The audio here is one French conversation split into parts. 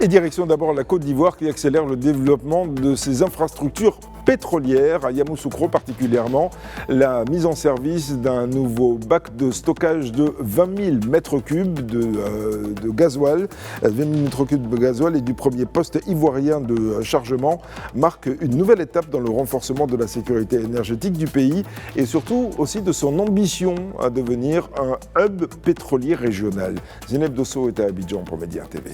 Et direction d'abord la Côte d'Ivoire qui accélère le développement de ses infrastructures pétrolières, à Yamoussoukro particulièrement, la mise en service d'un nouveau bac de stockage de 20 000 mètres cubes de gasoil, 20 000 mètres cubes de gasoil et du premier poste ivoirien de chargement marque une nouvelle étape dans le renforcement de la sécurité énergétique du pays et surtout aussi de son ambition à devenir un hub pétrolier régional. Zineb Dosso est à Abidjan pour Média TV.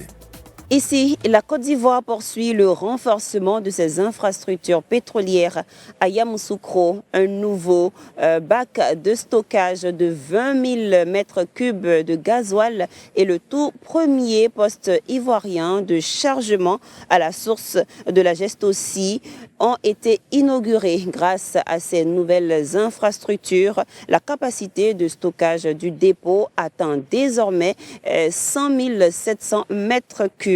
Ici, la Côte d'Ivoire poursuit le renforcement de ses infrastructures pétrolières à Yamoussoukro. Un nouveau bac de stockage de 20 000 mètres cubes de gasoil et le tout premier poste ivoirien de chargement à la source de la Gestossi ont été inaugurés. Grâce à ces nouvelles infrastructures, la capacité de stockage du dépôt atteint désormais 100 700 mètres cubes.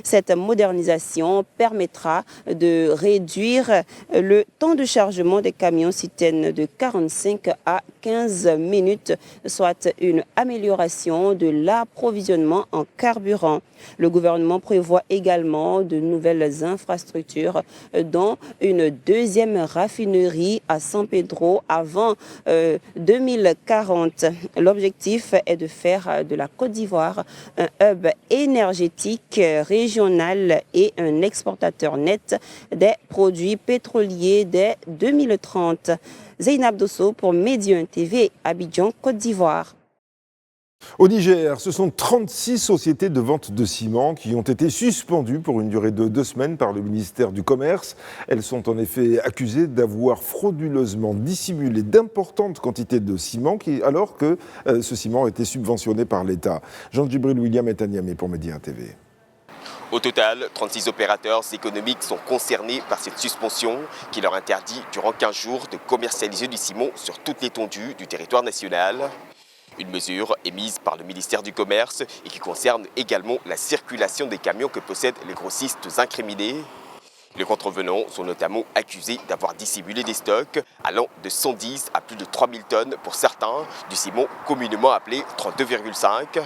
Cette modernisation permettra de réduire le temps de chargement des camions-citernes de 45 à 15 minutes, soit une amélioration de l'approvisionnement en carburant. Le gouvernement prévoit également de nouvelles infrastructures, dont une deuxième raffinerie à San Pedro avant 2040. L'objectif est de faire de la Côte d'Ivoire un hub énergétique régional et un exportateur net des produits pétroliers dès 2030. Zeynab Dosso pour Média TV, Abidjan, Côte d'Ivoire. Au Niger, ce sont 36 sociétés de vente de ciment qui ont été suspendues pour une durée de 2 semaines par le ministère du Commerce. Elles sont en effet accusées d'avoir frauduleusement dissimulé d'importantes quantités de ciment alors que ce ciment était subventionné par l'État. Jean-Djibril William est à Niamey pour Média TV. Au total, 36 opérateurs économiques sont concernés par cette suspension qui leur interdit durant 15 jours de commercialiser du ciment sur toute l'étendue du territoire national. Une mesure émise par le ministère du Commerce et qui concerne également la circulation des camions que possèdent les grossistes incriminés. Les contrevenants sont notamment accusés d'avoir dissimulé des stocks allant de 110 à plus de 3000 tonnes pour certains du ciment communément appelé 32,5.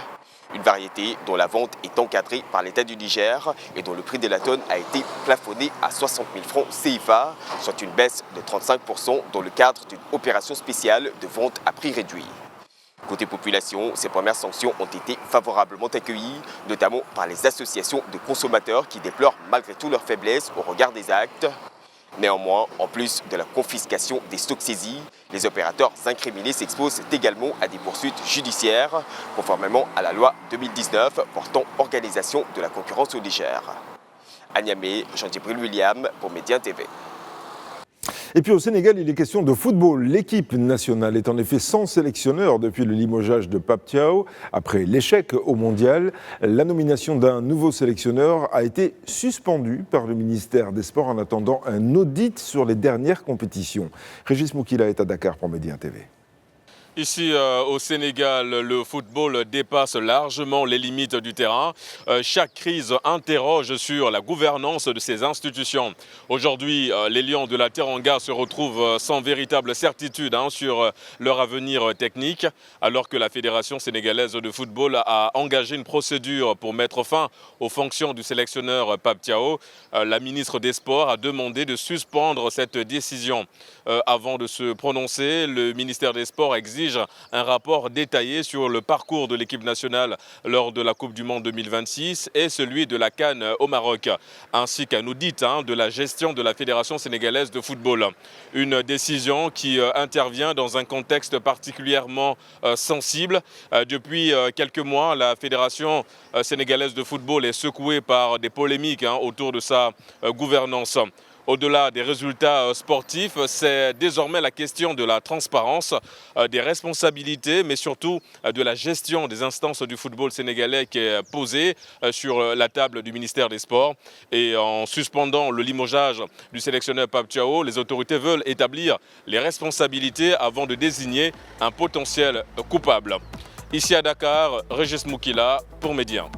Une variété dont la vente est encadrée par l'État du Niger et dont le prix de la tonne a été plafonné à 60 000 francs CFA, soit une baisse de 35% dans le cadre d'une opération spéciale de vente à prix réduit. Côté population, ces premières sanctions ont été favorablement accueillies, notamment par les associations de consommateurs qui déplorent malgré tout leur faiblesse au regard des actes. Néanmoins, en plus de la confiscation des stocks saisis, les opérateurs incriminés s'exposent également à des poursuites judiciaires, conformément à la loi 2019 portant organisation de la concurrence au Niger. À Niamey, Jean-Djibril William pour Média TV. Et puis au Sénégal, il est question de football. L'équipe nationale est en effet sans sélectionneur depuis le limogeage de Pape Thiaw. Après l'échec au mondial, la nomination d'un nouveau sélectionneur a été suspendue par le ministère des Sports en attendant un audit sur les dernières compétitions. Régis Moukila est à Dakar pour Média TV. Ici au Sénégal, le football dépasse largement les limites du terrain. Chaque crise interroge sur la gouvernance de ces institutions. Aujourd'hui, les Lions de la Teranga se retrouvent sans véritable certitude sur leur avenir technique, alors que la Fédération sénégalaise de football a engagé une procédure pour mettre fin aux fonctions du sélectionneur Pape Thiaw. La ministre des Sports a demandé de suspendre cette décision. Avant de se prononcer, le ministère des Sports exige un rapport détaillé sur le parcours de l'équipe nationale lors de la Coupe du Monde 2026 et celui de la CAN au Maroc, ainsi qu'un audit de la gestion de la Fédération sénégalaise de football. Une décision qui intervient dans un contexte particulièrement sensible. Depuis quelques mois, la Fédération sénégalaise de football est secouée par des polémiques autour de sa gouvernance. Au-delà des résultats sportifs, c'est désormais la question de la transparence, des responsabilités, mais surtout de la gestion des instances du football sénégalais qui est posée sur la table du ministère des Sports. Et en suspendant le limogeage du sélectionneur Pape Thiaw, les autorités veulent établir les responsabilités avant de désigner un potentiel coupable. Ici à Dakar, Régis Moukila pour Média.